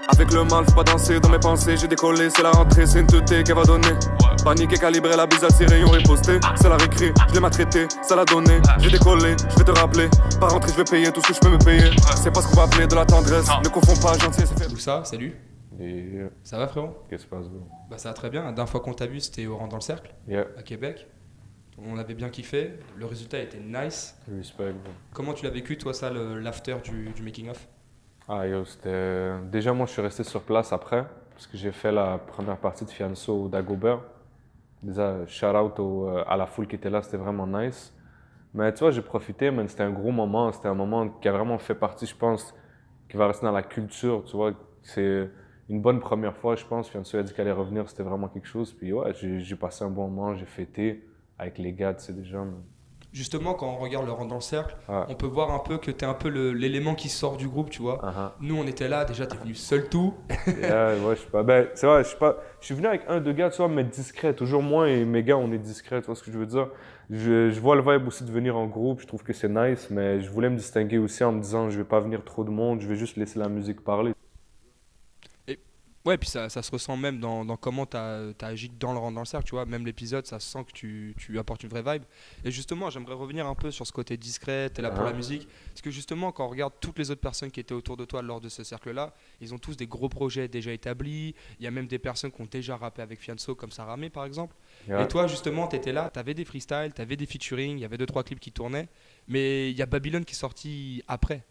Avec le mal, faut pas danser dans mes pensées. J'ai décollé, c'est la rentrée, c'est une teutée qu'elle va donner. Panique et calibré, la bise à ses rayons ripostés. C'est la récré, je l'ai maltraité, ça l'a donné. J'ai décollé, je vais te rappeler. Par rentrée, je vais payer tout ce que je peux me payer. C'est pas ce qu'on va appeler de la tendresse. Ne confonds pas, gentil, c'est fait. Moussa, salut. Et Ça va frérot? qu'est-ce qui se passe, bro? Bah ça va très bien. La dernière fois qu'on t'a vu, c'était au Rang dans le Cercle, Yeah, à Québec. On avait bien kiffé. Le résultat était nice. respect, bro. Comment tu l'as vécu, toi, ça, l'after du making-of? Ah, yo, c'était. Déjà, moi, je suis resté sur place après, parce que j'ai fait la première partie de Fianso au Dagobert. Déjà, shout out à la foule qui était là, c'était vraiment nice. Mais tu vois, j'ai profité, man, c'était un gros moment. C'était un moment qui a vraiment fait partie, je pense, qui va rester dans la culture, tu vois. C'est une bonne première fois, je pense. Fianso a dit qu'elle allait revenir, c'était vraiment quelque chose. Puis ouais, j'ai passé un bon moment, j'ai fêté avec les gars, tu sais, déjà, man. Justement, quand on regarde le Rang dans le Cercle, Ouais. on peut voir un peu que t'es un peu l'élément qui sort du groupe, tu vois. Nous, on était là, déjà, t'es venu seul tout. Ouais, je sais pas. Ben, c'est vrai, je suis venu avec un, deux gars, tu vois, mais discret. Toujours moi et mes gars, on est discrets, tu vois ce que je veux dire. Je vois le vibe aussi de venir en groupe, je trouve que c'est nice, mais je voulais me distinguer aussi en me disant, je vais pas venir trop de monde, je vais juste laisser la musique parler. Et ouais, puis ça se ressent même dans comment t'as agi dans le Rang dans le Cercle, tu vois. Même l'épisode, ça se sent que tu apportes une vraie vibe. Et justement, j'aimerais revenir un peu sur ce côté discret, t'es là pour la musique. Parce que justement, quand on regarde toutes les autres personnes qui étaient autour de toi lors de ce cercle-là, ils ont tous des gros projets déjà établis. Il y a même des personnes qui ont déjà rappé avec Fianso, comme Sarah May par exemple. Ouais. Et toi, justement, t'étais là, t'avais des freestyles, t'avais des featuring, il y avait 2-3 clips qui tournaient. Mais il y a Babylone qui est sorti après.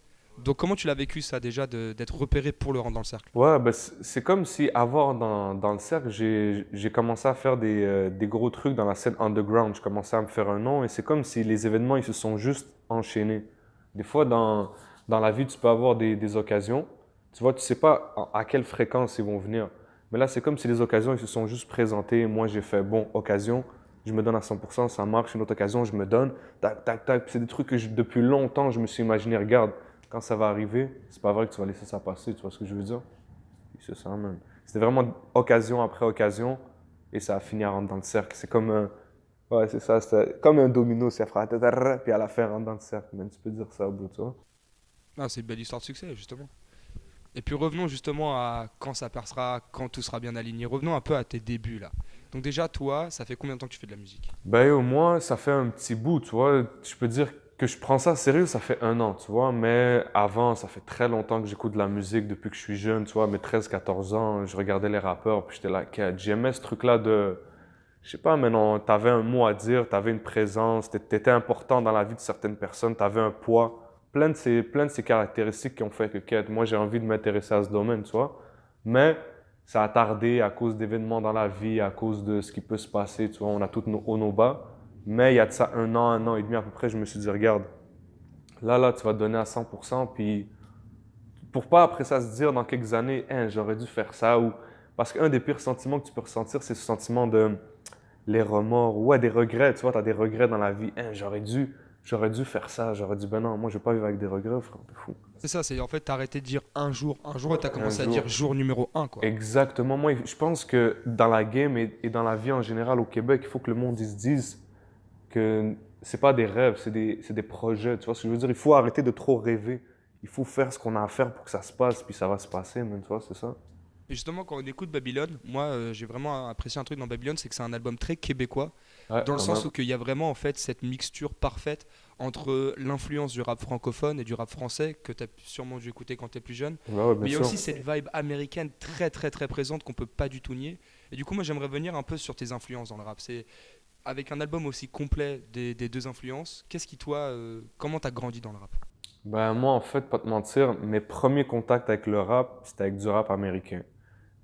Donc comment tu l'as vécu ça déjà d'être repéré pour le Rang dans le Cercle? Ouais, ben, c'est comme si avant, dans le cercle, j'ai commencé à faire des gros trucs dans la scène underground. Je commençais à me faire un nom et c'est comme si les événements, ils se sont juste enchaînés. Des fois, dans la vie, tu peux avoir des occasions. Tu vois, tu sais pas à quelle fréquence ils vont venir. Mais là, c'est comme si les occasions, ils se sont juste présentées. Moi, j'ai fait, bon, occasion, je me donne à 100%, ça marche. Une autre occasion, je me donne, tac, tac, tac. Puis c'est des trucs que depuis longtemps, je me suis imaginé, regarde, quand ça va arriver, c'est pas vrai que tu vas laisser ça passer, tu vois ce que je veux dire? Puis c'est ça, man. C'était vraiment occasion après occasion et ça a fini à rentrer dans le cercle. C'est comme un. Ouais, c'est ça, c'était comme un domino, ça fera tatarra, puis à la fin, rentre dans le cercle, man. Tu peux dire ça, bro, tu vois? Ah, c'est une belle histoire de succès, justement. Et puis revenons justement à quand ça percera, quand tout sera bien aligné. Revenons un peu à tes débuts là. Donc déjà, toi, ça fait combien de temps que tu fais de la musique? Ben, au moins, ça fait un petit bout, tu vois. Je peux dire que je prends ça sérieux, ça fait un an, tu vois. Mais avant, ça fait très longtemps que j'écoute de la musique depuis que je suis jeune, tu vois. Mes 13, 14 ans, je regardais les rappeurs, puis j'étais là, OK, j'aimais ce truc-là de. Je sais pas, mais non, t'avais un mot à dire, t'avais une présence, t'étais important dans la vie de certaines personnes, t'avais un poids. Plein de ces caractéristiques qui ont fait que, OK, moi, j'ai envie de m'intéresser à ce domaine, tu vois. Mais ça a tardé à cause d'événements dans la vie, à cause de ce qui peut se passer, tu vois. On a tous nos hauts, nos bas. Mais il y a de ça un an et demi à peu près, je me suis dit, regarde, là, tu vas te donner à 100%, puis pour pas après ça se dire dans quelques années, hein, j'aurais dû faire ça, ou parce qu'un des pires sentiments que tu peux ressentir, c'est ce sentiment de les remords, ouais, des regrets, tu vois, tu as des regrets dans la vie, hein, j'aurais dû faire ça, j'aurais dû, ben non, moi je vais pas vivre avec des regrets, frère, t'es fou. C'est ça, c'est en fait, t'as arrêté de dire un jour et t'as commencé à jour. dire jour numéro un, quoi. Exactement, moi je pense que dans la game et dans la vie en général au Québec, il faut que le monde il se dise que c'est pas des rêves, c'est des projets. Tu vois ce que je veux dire? Il faut arrêter de trop rêver. Il faut faire ce qu'on a à faire pour que ça se passe, puis ça va se passer, man, tu vois, c'est ça? Et justement, quand on écoute Babylone, moi, j'ai vraiment apprécié un truc dans Babylone, c'est que c'est un album très québécois, Ouais, dans le quand sens même. où il y a vraiment en fait cette mixture parfaite entre l'influence du rap francophone et du rap français que tu as sûrement dû écouter quand tu es plus jeune. Ouais, bien Mais il y a sûr. aussi cette vibe américaine très très très présente qu'on peut pas du tout nier. Et du coup, moi, j'aimerais venir un peu sur tes influences dans le rap. C'est avec un album aussi complet des deux influences. Qu'est-ce qui toi, comment t'as grandi dans le rap? Ben, moi, en fait, pas te mentir, mes premiers contacts avec le rap, c'était avec du rap américain.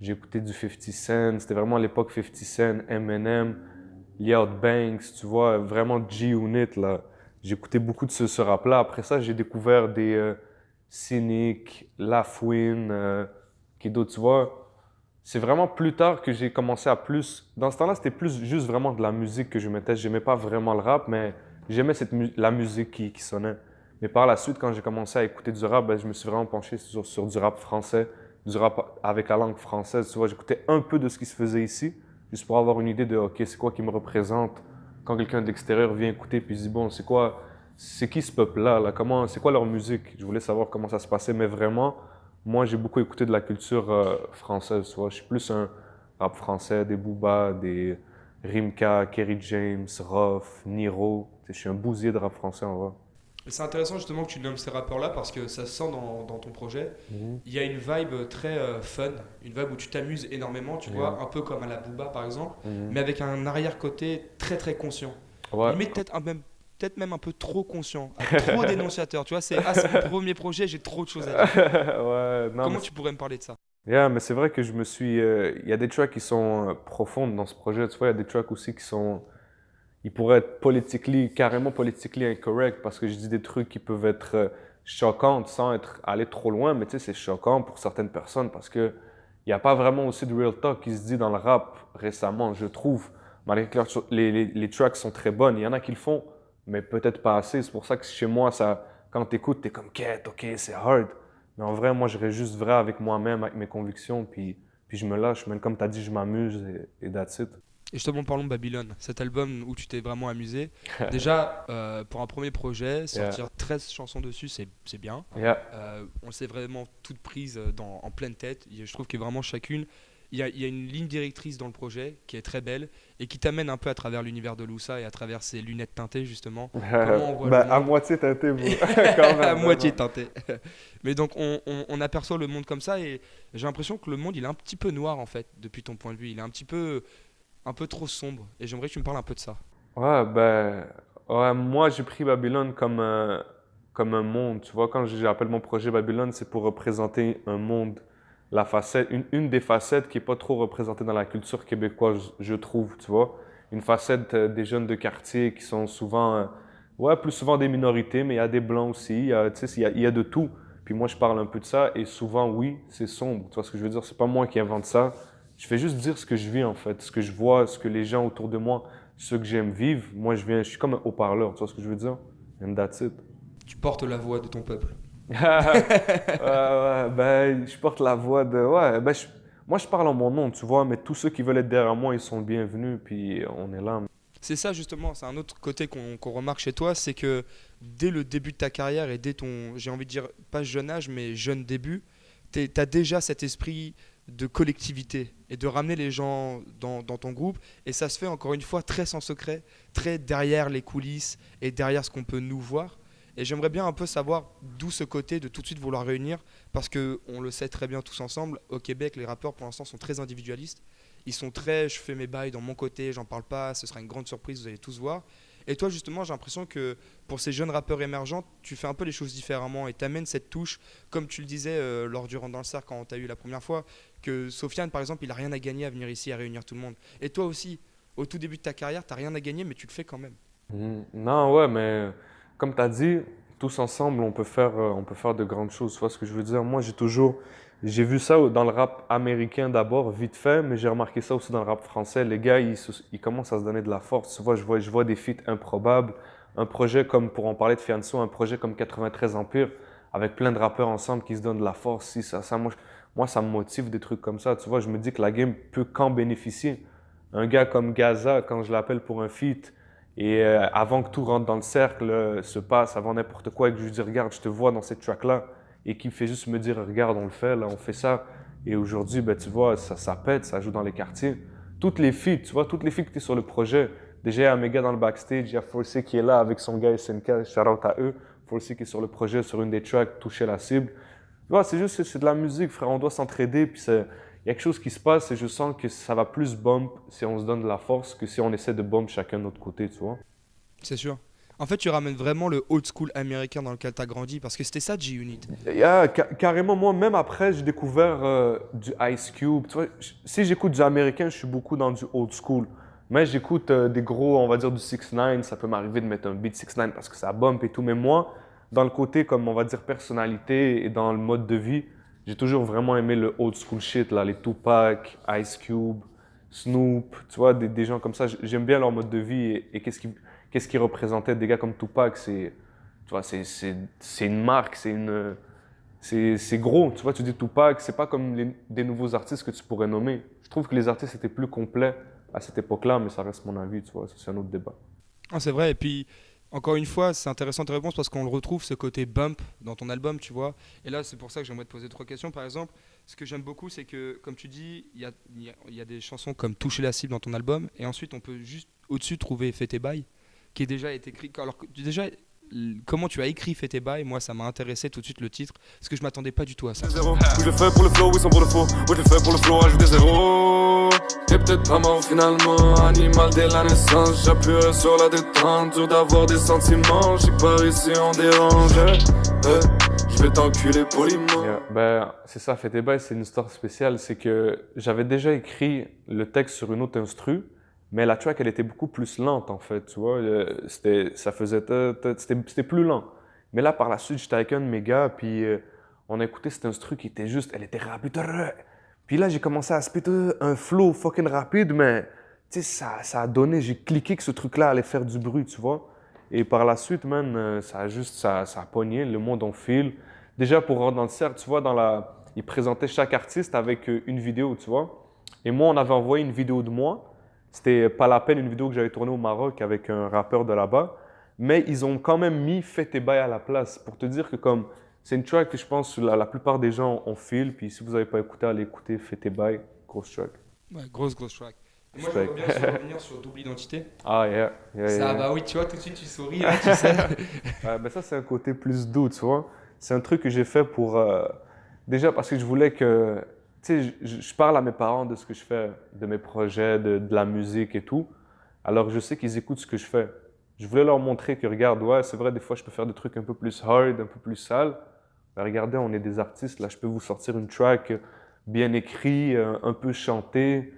J'ai écouté du 50 Cent, c'était vraiment l'époque 50 Cent, Eminem, Lloyd Banks, tu vois, vraiment G-Unit, là. J'ai écouté beaucoup de ce rap-là. Après ça, j'ai découvert des Cynic, La Fouine, qui d'autres, tu vois. C'est vraiment plus tard que j'ai commencé à plus. Dans ce temps-là, c'était plus juste vraiment de la musique que je mettais. J'aimais pas vraiment le rap, mais j'aimais la musique qui sonnait. Mais par la suite, quand j'ai commencé à écouter du rap, ben, je me suis vraiment penché sur du rap français, du rap avec la langue française. Tu vois, j'écoutais un peu de ce qui se faisait ici, juste pour avoir une idée de, OK, c'est quoi qui me représente quand quelqu'un d'extérieur vient écouter puis se dit, bon, c'est quoi, c'est qui ce peuple-là, là? Comment, c'est quoi leur musique? Je voulais savoir comment ça se passait, mais vraiment, moi, j'ai beaucoup écouté de la culture française, tu vois. Je suis plus un rap français, des Booba, des Rimka, Kerry James, Rof, Niro. Tu sais, je suis un bousier de rap français, en vrai. Et c'est intéressant justement que tu nommes ces rappeurs-là parce que ça se sent dans ton projet. Mhm. Il y a une vibe très fun, une vibe où tu t'amuses énormément, tu vois, Yeah. un peu comme à la Booba par exemple, Mhm. mais avec un arrière-côté très très conscient. Ouais. Limite peut-être même un peu trop conscient, trop dénonciateur, tu vois, c'est mon premier projet, j'ai trop de choses à dire. Ouais, non, mais Comment tu pourrais me parler de ça? yeah, mais c'est vrai que je me suis. Il y a des tracks qui sont profondes dans ce projet. Tu vois, il y a des tracks aussi qui sont. Ils pourraient être carrément politically incorrect parce que je dis des trucs qui peuvent être choquants sans aller trop loin, mais tu sais, c'est choquant pour certaines personnes parce que il n'y a pas vraiment aussi de real talk qui se dit dans le rap récemment, je trouve. Malgré que les tracks sont très bonnes, il y en a qui le font, mais peut-être pas assez. C'est pour ça que chez moi, ça, quand t'écoutes, t'es comme quête, ok, c'est hard. Mais en vrai, moi, je reste juste vrai avec moi-même, avec mes convictions, puis je me lâche. Même comme tu as dit, je m'amuse et that's it. Et justement, parlons de Babylone, cet album où tu t'es vraiment amusé. Déjà, pour un premier projet, Yeah, sortir 13 chansons dessus, c'est bien. yeah, On s'est vraiment toutes prises en pleine tête. Je trouve que vraiment chacune, il y a une ligne directrice dans le projet qui est très belle et qui t'amène un peu à travers l'univers de Loussa et à travers ses lunettes teintées justement. Comment on voit Ben, le à monde moitié teinté, bro. Quand à même, moitié vraiment. teinté. Mais donc on aperçoit le monde comme ça et j'ai l'impression que le monde il est un petit peu noir en fait depuis ton point de vue. Il est un peu trop sombre et j'aimerais que tu me parles un peu de ça. Ouais, ben, ouais, moi, j'ai pris Babylone comme un monde. Tu vois, quand j'appelle mon projet Babylone, c'est pour représenter un monde, une des facettes qui est pas trop représentée dans la culture québécoise, je trouve, tu vois. Une facette des jeunes de quartier qui sont souvent, ouais, plus souvent des minorités, mais il y a des blancs aussi, tu sais, il y a de tout. Puis moi, je parle un peu de ça, et souvent, oui, c'est sombre. Tu vois ce que je veux dire? C'est pas moi qui invente ça. Je fais juste dire ce que je vis, en fait, ce que je vois, ce que les gens autour de moi, ceux que j'aime vivre. Moi, je suis comme un haut-parleur, tu vois ce que je veux dire? And that's it. Tu portes la voix de ton peuple. Ouais, ben, je porte la voix de. Ouais, ben, moi, je parle en mon nom, tu vois, mais tous ceux qui veulent être derrière moi, ils sont le bienvenus, puis on est là. C'est ça justement, c'est un autre côté qu'on remarque chez toi, c'est que dès le début de ta carrière et dès ton, j'ai envie de dire, pas jeune âge, mais jeune début, tu as déjà cet esprit de collectivité et de ramener les gens dans ton groupe. Et ça se fait encore une fois très sans secret, très derrière les coulisses et derrière ce qu'on peut nous voir. Et j'aimerais bien un peu savoir d'où ce côté de tout de suite vouloir réunir, parce que on le sait très bien tous ensemble, au Québec, les rappeurs pour l'instant sont très individualistes. Ils sont très, je fais mes bails dans mon côté, j'en parle pas, ce sera une grande surprise, vous allez tous voir. Et toi, justement, j'ai l'impression que pour ces jeunes rappeurs émergents, tu fais un peu les choses différemment et t'amènes cette touche, comme tu le disais lors du Rentre dans le Cercle quand on t'a eu la première fois, que Sofiane, par exemple, il a rien à gagner à venir ici à réunir tout le monde. Et toi aussi, au tout début de ta carrière, t'as rien à gagner, mais tu le fais quand même. Non, ouais, mais comme tu as dit, tous ensemble, on peut faire de grandes choses. Tu vois ce que je veux dire? Moi, j'ai vu ça dans le rap américain d'abord, vite fait, mais j'ai remarqué ça aussi dans le rap français. Les gars, ils commencent à se donner de la force. Tu vois, je vois des feats improbables. Un projet comme, pour en parler de Fianso, un projet comme 93 Empire, avec plein de rappeurs ensemble qui se donnent de la force. Si, moi, ça me motive des trucs comme ça. Tu vois, je me dis que la game peut qu'en bénéficier. Un gars comme Gaza, quand je l'appelle pour un feat, et avant que tout rentre dans le cercle, se passe, avant n'importe quoi, et que je lui dis, regarde, je te vois dans cette track-là, et qu'il fait juste me dire, regarde, on le fait, là, on fait ça. Et aujourd'hui, ben, tu vois, ça pète, ça joue dans les quartiers. Toutes les feats, tu vois, toutes les feats qui étaient sur le projet. Déjà, il y a un méga dans le backstage, il y a Forcé qui est là avec son gars SNK, shout out à eux. Forcé qui est sur le projet, sur une des tracks, toucher la cible. Tu vois, c'est de la musique, frère, on doit s'entraider, puis il y a quelque chose qui se passe et je sens que ça va plus bump si on se donne de la force que si on essaie de bump chacun de notre côté, tu vois. C'est sûr. En fait, tu ramènes vraiment le old school américain dans lequel tu as grandi, parce que c'était ça, G-Unit. Yeah, carrément, moi, même après, j'ai découvert du Ice Cube. Tu vois, si j'écoute du américain, je suis beaucoup dans du old school. Mais j'écoute des gros, on va dire du 6ix9ine. Ça peut m'arriver de mettre un beat 6ix9ine parce que ça bump et tout. Mais moi, dans le côté, comme on va dire, personnalité et dans le mode de vie, j'ai toujours vraiment aimé le old school shit, là, les Tupac, Ice Cube, Snoop, tu vois, des gens comme ça. J'aime bien leur mode de vie et qu'est-ce qu'ils représentaient. Des gars comme Tupac, tu vois, c'est une marque, c'est gros. Tu vois, tu dis Tupac, c'est pas comme des nouveaux artistes que tu pourrais nommer. Je trouve que les artistes étaient plus complets à cette époque-là, mais ça reste mon avis, tu vois, c'est un autre débat. Ah, c'est vrai, et puis Encore une fois, c'est intéressant tes réponses parce qu'on le retrouve ce côté bump dans ton album, tu vois. Et là, c'est pour ça que j'aimerais te poser 3 questions. Par exemple, ce que j'aime beaucoup, c'est que, comme tu dis, il y a des chansons comme Toucher la cible dans ton album. Et ensuite, on peut juste au-dessus trouver Fais tes bails, qui est déjà été écrit. Alors, déjà, comment tu as écrit Fais tes bails, moi, ça m'a intéressé tout de suite le titre, parce que je m'attendais pas du tout à ça. Zéro. Je le fais pour le flow, ils sont pour le faux. Ouais, je le fais pour le flow, ajoute des zéros. T'es peut-être pas mort finalement, animal dès la naissance. J'appuierai sur la détente, dur d'avoir des sentiments. Je sais que par ici on dérange. Je vais t'enculer poliment. Ben, c'est ça, Fais tes bails, c'est une histoire spéciale. C'est que j'avais déjà écrit le texte sur une autre instru, mais la track, elle était beaucoup plus lente en fait, tu vois. C'était plus lent. Mais là, par la suite, j'étais avec un de mes gars, puis on a écouté cette instru qui était juste, elle était rapide. Puis là, j'ai commencé à spitter un flow fucking rapide, mais tu sais, ça a donné, j'ai cliqué que ce truc-là allait faire du bruit, tu vois. Et par la suite, man, ça a pogné, le monde en file. Déjà, pour rentrer dans le cercle, tu vois, ils présentaient chaque artiste avec une vidéo, tu vois. Et moi, on avait envoyé une vidéo de moi. C'était pas la peine, une vidéo que j'avais tournée au Maroc avec un rappeur de là-bas. Mais ils ont quand même mis Fais tes bails à la place pour te dire que comme c'est une track que je pense la plupart des gens ont file. Puis si vous n'avez pas écouté, allez écouter Fais tes bails, grosse track. Ouais, grosse track. Et moi, j'aimerais bien revenir sur Double Identité. Ah, yeah. Bah oui, tu vois, tout de suite, tu souris, là, tu sais. Ben ça, c'est un côté plus doux, tu vois. C'est un truc que j'ai fait pour... déjà parce que je voulais que... Tu sais, je parle à mes parents de ce que je fais, de mes projets, de la musique et tout. Alors, je sais qu'ils écoutent ce que je fais. Je voulais leur montrer que, regarde, ouais, c'est vrai, des fois, je peux faire des trucs un peu plus hard, un peu plus sales. Mais regardez, on est des artistes, là, je peux vous sortir une track bien écrite, un peu chantée,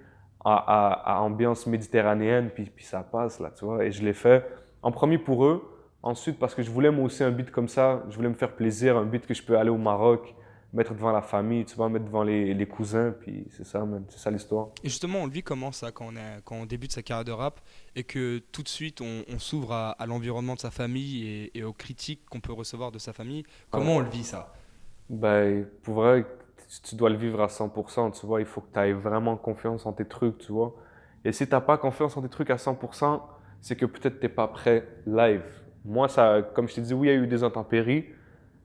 à ambiance méditerranéenne, puis ça passe, là, tu vois. Et je l'ai fait en premier pour eux. Ensuite, parce que je voulais moi aussi un beat comme ça, je voulais me faire plaisir, un beat que je peux aller au Maroc, mettre devant la famille, tu vois, mettre devant les cousins, puis c'est ça, man, c'est ça l'histoire. Et justement, on le vit comment ça quand on débute sa carrière de rap et que tout de suite on s'ouvre à l'environnement de sa famille et aux critiques qu'on peut recevoir de sa famille. Comment on le vit ça? Ben, pour vrai, tu dois le vivre à 100%, tu vois, il faut que tu aies vraiment confiance en tes trucs, tu vois. Et si tu n'as pas confiance en tes trucs à 100%, c'est que peut-être tu n'es pas prêt live. Moi, ça, comme je t'ai dit, oui, il y a eu des intempéries,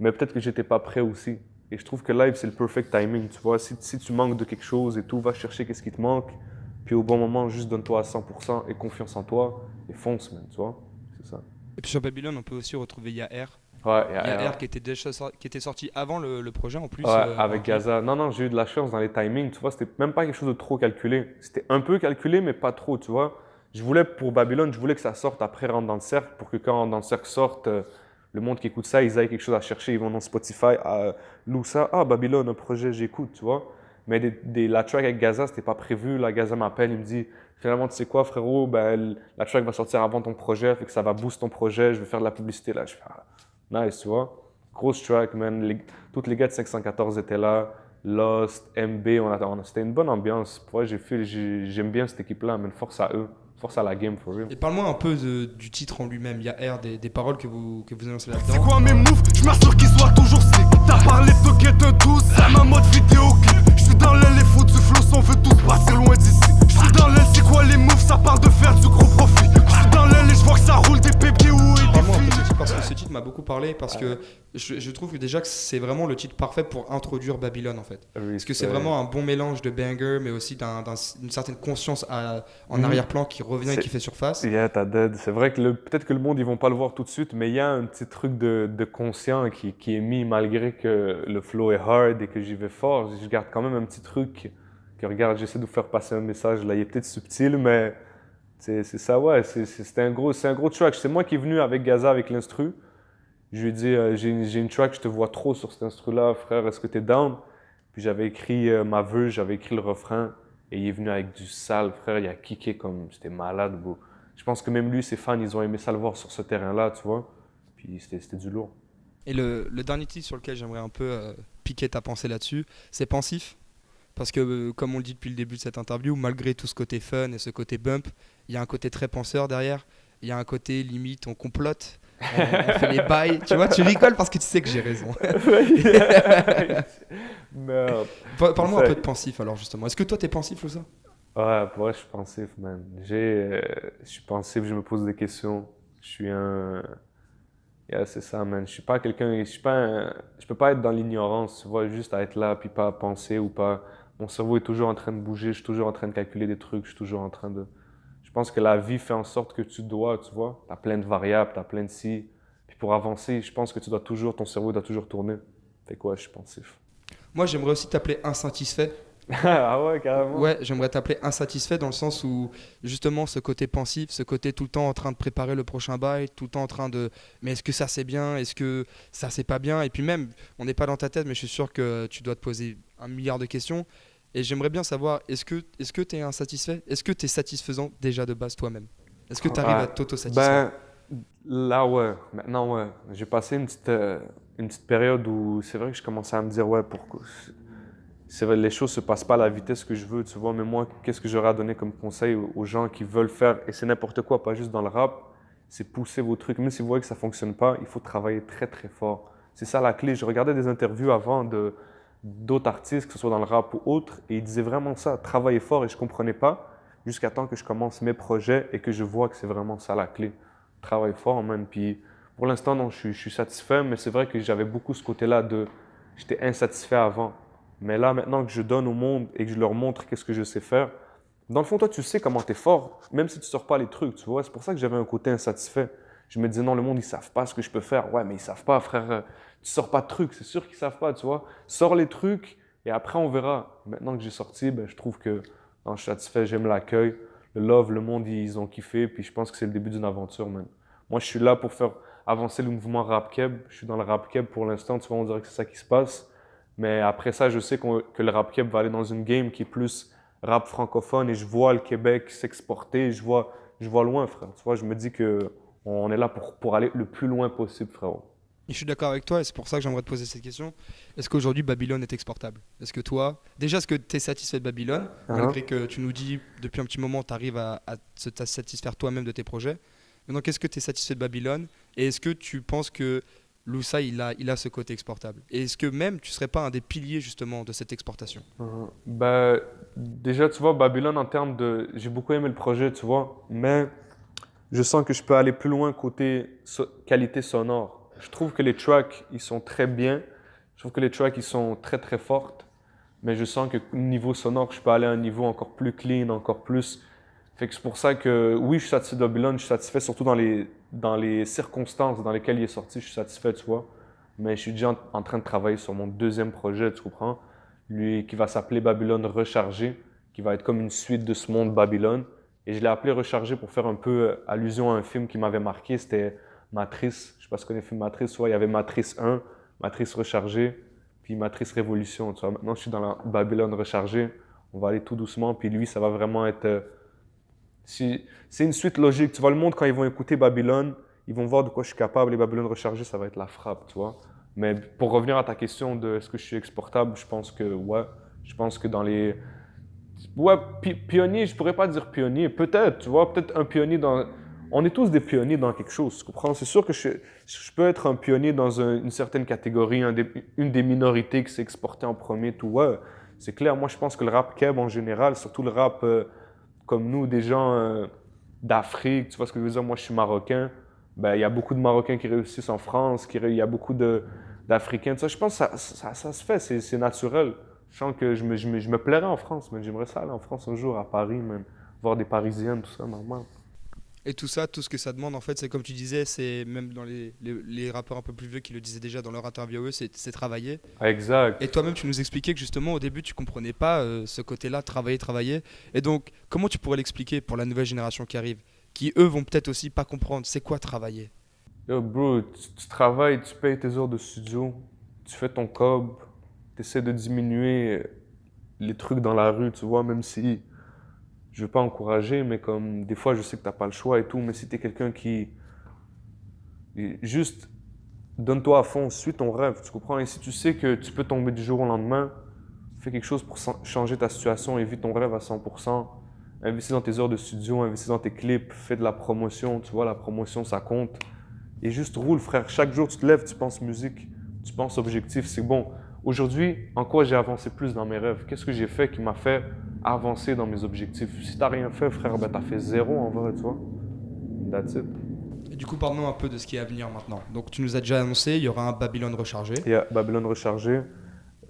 mais peut-être que j'étais pas prêt aussi. Et je trouve que live, c'est le perfect timing, tu vois. Si tu manques de quelque chose et tout, va chercher qu'est-ce qui te manque, puis au bon moment, juste donne-toi à 100% et confiance en toi, et fonce, man, tu vois. C'est ça. Et puis sur Babylone, on peut aussi retrouver Yaher. Ouais, Yaher qui était sorti avant le projet en plus. Ouais, avec Gaza. Non, j'ai eu de la chance dans les timings, tu vois. C'était même pas quelque chose de trop calculé. C'était un peu calculé, mais pas trop, tu vois. Pour Babylone, je voulais que ça sorte après Rentre dans le cercle, pour que quand Rentre dans le cercle sorte, le monde qui écoute ça, ils aient quelque chose à chercher. Ils vont dans Spotify, louent ça. Ah, Babylone, un projet, j'écoute, tu vois. Mais la track avec Gaza, c'était pas prévu. Là, Gaza m'appelle, il me dit finalement, tu sais quoi, frérot, ben, la track va sortir avant ton projet, fait que ça va booster ton projet, je vais faire de la publicité là. Je fais nice, tu vois. Grosse track, man. Tous les gars de 514 étaient là. Lost, MB, c'était une bonne ambiance. Pour vrai, j'aime bien cette équipe-là, man. Force à eux. Force à la game, for real. Et parle-moi un peu du titre en lui-même. Il y a R, des paroles que vous annoncez là-dedans. C'est quoi mes moves? Je m'assure qu'ils soient toujours slick. T'as parlé de Toquette douce, c'est ma mode vidéoclip. Je suis dans l'aile, les fous du flow, on veut tous passer loin d'ici. Je suis dans l'aile, c'est quoi les moves? Ça parle de faire du gros profit. Je suis dans l'aile et je vois que ça roule des pépiers ou et des filles. Parce que ce titre m'a beaucoup parlé, parce que je trouve que déjà que c'est vraiment le titre parfait pour introduire Babylone en fait. Parce que c'est vraiment un bon mélange de banger, mais aussi d'une certaine conscience en arrière-plan qui revient et qui fait surface. Yeah, t'as dead. C'est vrai que peut-être que le monde, ils vont pas le voir tout de suite, mais il y a un petit truc de conscient qui est mis malgré que le flow est hard et que j'y vais fort. Je garde quand même un petit truc que regarde, j'essaie de vous faire passer un message. Là, il est peut-être subtil, mais c'est ça, ouais. C'est un gros track. C'est moi qui est venu avec Gaza, avec l'instru. Je lui ai dit, j'ai une track, je te vois trop sur cet instru-là, frère, est-ce que t'es down? Puis j'avais écrit ma vœu, j'avais écrit le refrain, et il est venu avec du sale, frère, il a kické comme, c'était malade, beau. Je pense que même lui, ses fans, ils ont aimé ça le voir sur ce terrain-là, tu vois. Puis c'était du lourd. Et le dernier titre sur lequel j'aimerais un peu piquer ta pensée là-dessus, c'est Pensif. Parce que, comme on le dit depuis le début de cette interview, malgré tout ce côté fun et ce côté bump, il y a un côté très penseur derrière. Il y a un côté limite, on complote, on fait les bails. Tu vois, tu rigoles parce que tu sais que j'ai raison. Merde. Parle-moi un peu de Pensif alors justement. Est-ce que toi t'es pensif ou ça? Ouais, pour vrai, je suis pensif, man. Je suis pensif, je me pose des questions. Je suis un... Yeah, c'est ça, man. Je suis pas quelqu'un... Je suis pas je peux pas être dans l'ignorance, tu vois, juste à être là, puis pas penser ou pas... Mon cerveau est toujours en train de bouger, je suis toujours en train de calculer des trucs, je suis toujours en train de... Je pense que la vie fait en sorte que tu dois, tu vois, t'as plein de variables, t'as plein de si... Puis pour avancer, je pense que tu dois toujours... Ton cerveau doit toujours tourner. Fait quoi, je suis pensif. Moi, j'aimerais aussi t'appeler insatisfait. Ah ouais, carrément. Ouais, j'aimerais t'appeler insatisfait dans le sens où justement ce côté pensif, ce côté tout le temps en train de préparer le prochain bail, tout le temps en train de mais est-ce que ça c'est bien, est-ce que ça c'est pas bien et puis même on n'est pas dans ta tête mais je suis sûr que tu dois te poser un milliard de questions et j'aimerais bien savoir est-ce que tu es insatisfait, est-ce que tu es satisfaisant déjà de base toi-même, est-ce que tu arrives à t'auto-satisfaire? Là, ouais. Maintenant, ouais. J'ai passé une petite période où c'est vrai que je commençais à me dire, ouais, pourquoi... C'est vrai, les choses se passent pas à la vitesse que je veux, tu vois, mais moi, qu'est-ce que j'aurais à donner comme conseil aux gens qui veulent faire, et c'est n'importe quoi, pas juste dans le rap, c'est pousser vos trucs. Même si vous voyez que ça fonctionne pas, il faut travailler très, très fort. C'est ça la clé. Je regardais des interviews avant d'autres artistes, que ce soit dans le rap ou autre, et ils disaient vraiment ça, travailler fort, et je comprenais pas, jusqu'à temps que je commence mes projets et que je vois que c'est vraiment ça la clé. Travailler fort, man. Puis pour l'instant, non, je suis satisfait, mais c'est vrai que j'avais beaucoup ce côté-là de... J'étais insatisfait avant. Mais là, maintenant que je donne au monde et que je leur montre qu'est-ce que je sais faire, dans le fond, toi, tu sais comment tu es fort, même si tu sors pas les trucs, tu vois. C'est pour ça que j'avais un côté insatisfait. Je me disais, non, le monde, ils savent pas ce que je peux faire. Ouais, mais ils savent pas, frère. Tu sors pas de trucs, c'est sûr qu'ils savent pas, tu vois. Sors les trucs et après, on verra. Maintenant que j'ai sorti, ben, je trouve que non, je suis satisfait, j'aime l'accueil. Le love, le monde, ils ont kiffé. Puis je pense que c'est le début d'une aventure, man. Moi, je suis là pour faire avancer le mouvement rap keb. Je suis dans le rap keb pour l'instant, tu vois, on dirait que c'est ça qui se passe. Mais après ça, je sais que le rap keb va aller dans une game qui est plus rap francophone et je vois le Québec s'exporter, je vois loin, frère. Tu vois, je me dis qu'on est là pour aller le plus loin possible, frérot. Et je suis d'accord avec toi et c'est pour ça que j'aimerais te poser cette question. Est-ce qu'aujourd'hui Babylone est exportable? Est-ce que toi, déjà, est-ce que tu es satisfait de Babylone, malgré que tu nous dis depuis un petit moment, tu arrives à te satisfaire toi-même de tes projets? Maintenant, qu'est-ce que tu es satisfait de Babylone? Et est-ce que tu penses que Loussa, il a ce côté exportable? Et est-ce que même tu serais pas un des piliers justement de cette exportation? Ben, déjà, tu vois, Babylone, en termes de... J'ai beaucoup aimé le projet, tu vois, mais je sens que je peux aller plus loin côté qualité sonore. Je trouve que les tracks, ils sont très bien. Je trouve que les tracks, ils sont très, très fortes. Mais je sens que niveau sonore, je peux aller à un niveau encore plus clean, encore plus... Fait que c'est pour ça que, oui, je suis satisfait de Babylone, je suis satisfait surtout dans les circonstances dans lesquelles il est sorti, je suis satisfait, tu vois. Mais je suis déjà en train de travailler sur mon deuxième projet, tu comprends? Lui, qui va s'appeler Babylone Rechargé, qui va être comme une suite de ce monde Babylone. Et je l'ai appelé Rechargé pour faire un peu allusion à un film qui m'avait marqué, c'était Matrice. Je sais pas si tu connais le film Matrice, tu vois, il y avait Matrice 1, Matrice Rechargé, puis Matrice Révolution, tu vois. Maintenant, je suis dans la Babylone Rechargé, on va aller tout doucement, puis lui, ça va vraiment être... C'est une suite logique. Tu vois, le monde, quand ils vont écouter Babylone, ils vont voir de quoi je suis capable. Et Babylone Rechargé, ça va être la frappe, tu vois. Mais pour revenir à ta question de est-ce que je suis exportable, je pense que ouais. Je pense que dans les... Ouais, pionnier, je pourrais pas dire pionnier. Peut-être, tu vois, peut-être un pionnier dans... On est tous des pionniers dans quelque chose, tu comprends? C'est sûr que je peux être un pionnier dans une certaine catégorie, une des minorités qui s'est exportée en premier, tout, ouais. C'est clair, moi je pense que le rap keb en général, surtout le rap... comme nous, des gens d'Afrique, tu vois ce que je veux dire? Moi, je suis marocain. Ben, il y a beaucoup de Marocains qui réussissent en France, il y a beaucoup d'Africains. Tu vois, je pense que ça se fait, c'est naturel. Je sens que je me plairais en France, mais j'aimerais ça aller en France un jour, à Paris, même, voir des Parisiennes, tout ça, normal. Et tout ça, tout ce que ça demande, en fait, c'est comme tu disais, c'est même dans les rappeurs un peu plus vieux qui le disaient déjà dans leur interview, eux, c'est travailler. Exact. Et toi-même, tu nous expliquais que justement, au début, tu comprenais pas ce côté-là, travailler. Et donc, comment tu pourrais l'expliquer pour la nouvelle génération qui arrive, qui, eux, vont peut-être aussi pas comprendre, c'est quoi travailler? Yo, bro, tu travailles, tu payes tes heures de studio, tu fais ton cob, tu essaies de diminuer les trucs dans la rue, tu vois, même si... Je veux pas encourager, mais comme des fois, je sais que t'as pas le choix et tout, mais si t'es quelqu'un qui... Juste, donne-toi à fond, suis ton rêve, tu comprends? Et si tu sais que tu peux tomber du jour au lendemain, fais quelque chose pour changer ta situation et vis ton rêve à 100%. Investis dans tes heures de studio, investis dans tes clips, fais de la promotion, tu vois, la promotion, ça compte. Et juste roule, frère. Chaque jour, tu te lèves, tu penses musique, tu penses objectif, c'est bon. Aujourd'hui, en quoi j'ai avancé plus dans mes rêves? Qu'est-ce que j'ai fait qui m'a fait avancer dans mes objectifs? Si t'as rien fait, frère, ben t'as fait zéro en vrai, tu vois. That's it. Du coup, parlons un peu de ce qui est à venir maintenant. Donc, tu nous as déjà annoncé, il y aura un Babylone rechargé. Il y a Babylone rechargé.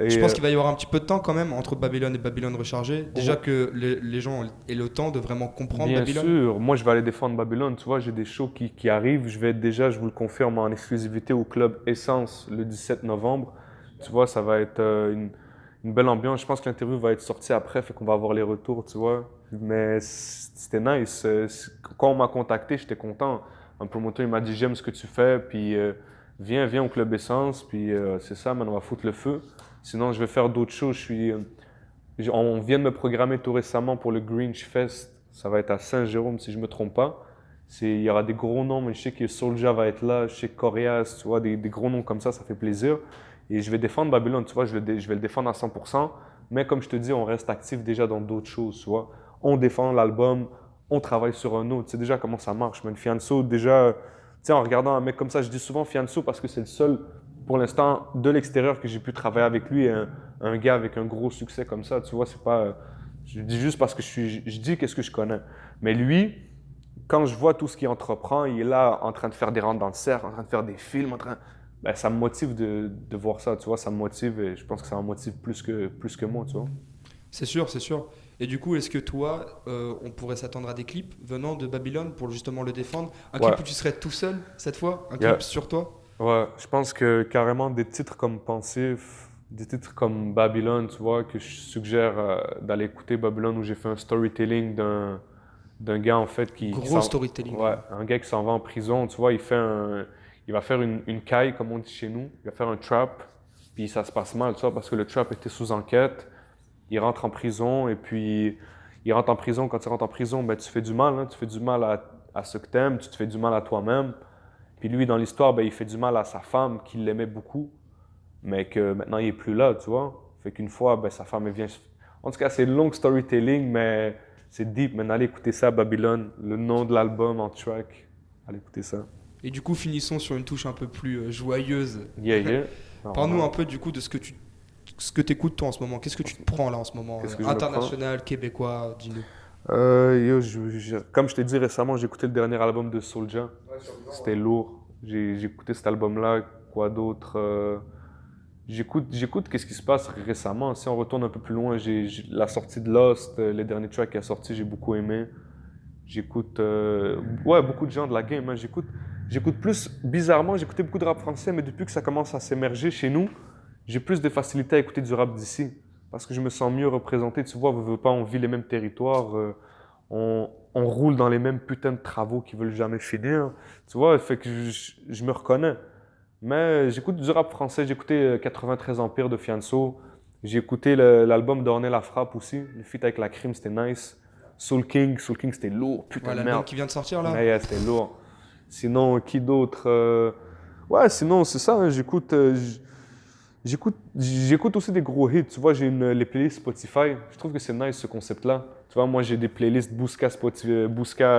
Et Je pense qu'il va y avoir un petit peu de temps quand même entre Babylone et Babylone rechargé. Déjà que les gens aient le temps de vraiment comprendre bien Babylone. sûr, moi je vais aller défendre Babylone. Tu vois, j'ai des shows qui arrivent. Je vais être déjà, je vous le confirme, en exclusivité au club Essence le 17 novembre. Tu vois, ça va être une belle ambiance. Je pense que l'interview va être sortie après, fait qu'on va avoir les retours, tu vois. Mais c'était nice. Quand on m'a contacté, j'étais content. Un promoteur, il m'a dit j'aime ce que tu fais, puis viens au club Essence, puis c'est ça, man, on va foutre le feu. Sinon, je vais faire d'autres choses. On vient de me programmer tout récemment pour le Grinch Fest. Ça va être à Saint-Jérôme, si je ne me trompe pas. Il y aura des gros noms, mais je sais que Soulja va être là, je sais que Coréas, tu vois, des gros noms comme ça fait plaisir. Et je vais défendre Babylone, tu vois, je vais le défendre à 100%. Mais comme je te dis, on reste actif déjà dans d'autres choses, tu vois. On défend l'album, on travaille sur un autre. Tu sais déjà comment ça marche, man. Fianso, déjà, tu sais, en regardant un mec comme ça, je dis souvent Fianso parce que c'est le seul, pour l'instant, de l'extérieur que j'ai pu travailler avec lui, un gars avec un gros succès comme ça, tu vois, c'est pas... Je dis juste parce que je dis qu'est-ce que je connais. Mais lui, quand je vois tout ce qu'il entreprend, il est là en train de faire des rentres dans le cercle, en train de faire des films, ben, ça me motive de voir ça, tu vois, ça me motive et je pense que ça me motive plus que moi, tu vois. C'est sûr, c'est sûr. Et du coup, est-ce que toi, on pourrait s'attendre à des clips venant de Babylone pour justement le défendre? Un clip où tu serais tout seul cette fois? Un clip sur toi? Ouais, je pense que carrément des titres comme Pensif, des titres comme Babylone, tu vois, que je suggère d'aller écouter Babylone où j'ai fait un storytelling d'un gars en fait qui... Gros storytelling. Ouais, un gars qui s'en va en prison, tu vois, il va faire une caille comme on dit chez nous, il va faire un trap, puis ça se passe mal, tu vois, parce que le trap était sous enquête, il rentre en prison et puis il rentre en prison, quand tu rentres en prison, ben, tu fais du mal, hein, tu fais du mal à ce que t'aimes, tu te fais du mal à toi-même. Puis lui, dans l'histoire, ben, il fait du mal à sa femme, qui l'aimait beaucoup, mais que maintenant, il n'est plus là, tu vois. Fait qu'une fois, ben, sa femme, elle vient... En tout cas, c'est long storytelling, mais c'est deep. Maintenant, allez écouter ça, Babylone, le nom de l'album en track. Allez écouter ça. Et du coup, finissons sur une touche un peu plus joyeuse. Yeah. Parle-nous un peu, du coup, de ce que tu écoutes, toi, en ce moment. Qu'est-ce que tu te prends, là, en ce moment? International, québécois, dis-nous. Comme je t'ai dit récemment, j'ai écouté le dernier album de Soulja. C'était lourd. J'ai écouté cet album-là. Quoi d'autre? J'écoute qu'est-ce qui se passe récemment. Si on retourne un peu plus loin, la sortie de Lost, les derniers tracks qui a sorti, j'ai beaucoup aimé. J'écoute beaucoup de gens de la game. Hein. J'écoute plus, bizarrement, j'écoutais beaucoup de rap français, mais depuis que ça commence à s'émerger chez nous, j'ai plus de facilité à écouter du rap d'ici. Parce que je me sens mieux représenté. Tu vois, on vit les mêmes territoires, on roule dans les mêmes putains de travaux qui veulent jamais finir. Tu vois, fait que je me reconnais. Mais j'écoute du rap français. J'ai écouté 93 Empire de Fianso. J'ai écouté l'album d'Ornel La Frappe aussi. Le feat avec La Crime, c'était nice. Soul King, c'était lourd. Putain de merde. L'album qui vient de sortir là? Ouais, c'était lourd. Sinon, qui d'autre? Sinon, c'est ça. Hein, J'écoute aussi des gros hits. Tu vois, j'ai les playlists Spotify. Je trouve que c'est nice ce concept-là. Tu vois, moi, j'ai des playlists Booska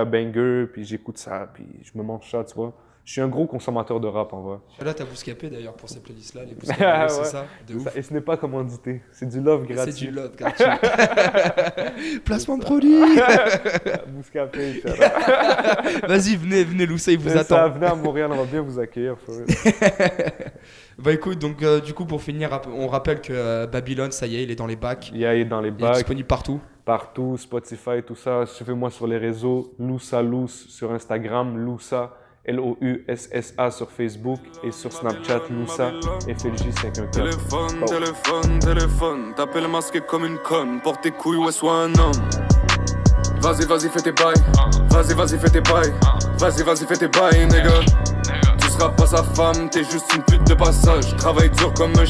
Banger, puis j'écoute ça, puis je me mange ça, tu vois. Je suis un gros consommateur de rap, en vrai. Là, t'as Bouscapé d'ailleurs pour ces playlists-là. Les Bouscapé, c'est ça? De ouf. Et ce n'est pas commandité. C'est du love gratuit. C'est du love gratuit. Placement de produit. Bouscapé, Vas-y, venez, Loussa, il vous attend. Venez à Montréal, on va bien vous accueillir. Bah écoute, donc du coup, pour finir, on rappelle que Babylone, ça y est, il est dans les bacs. Il est dans les bacs. Il est disponible partout. Partout, Spotify, tout ça. Suivez-moi sur les réseaux. Loussa sur Instagram, Loussa, Loussa sur Facebook et sur Snapchat, Loussa FLJ514. Téléphone, t'appelles masqué comme une conne. Porte tes couilles, ouais, sois un homme. Vas-y, fais tes bails. Vas-y, fais tes bails. Vas-y, fais tes bails, nigga. Tu seras pas sa femme, t'es juste une pute de passage. Travaille dur comme un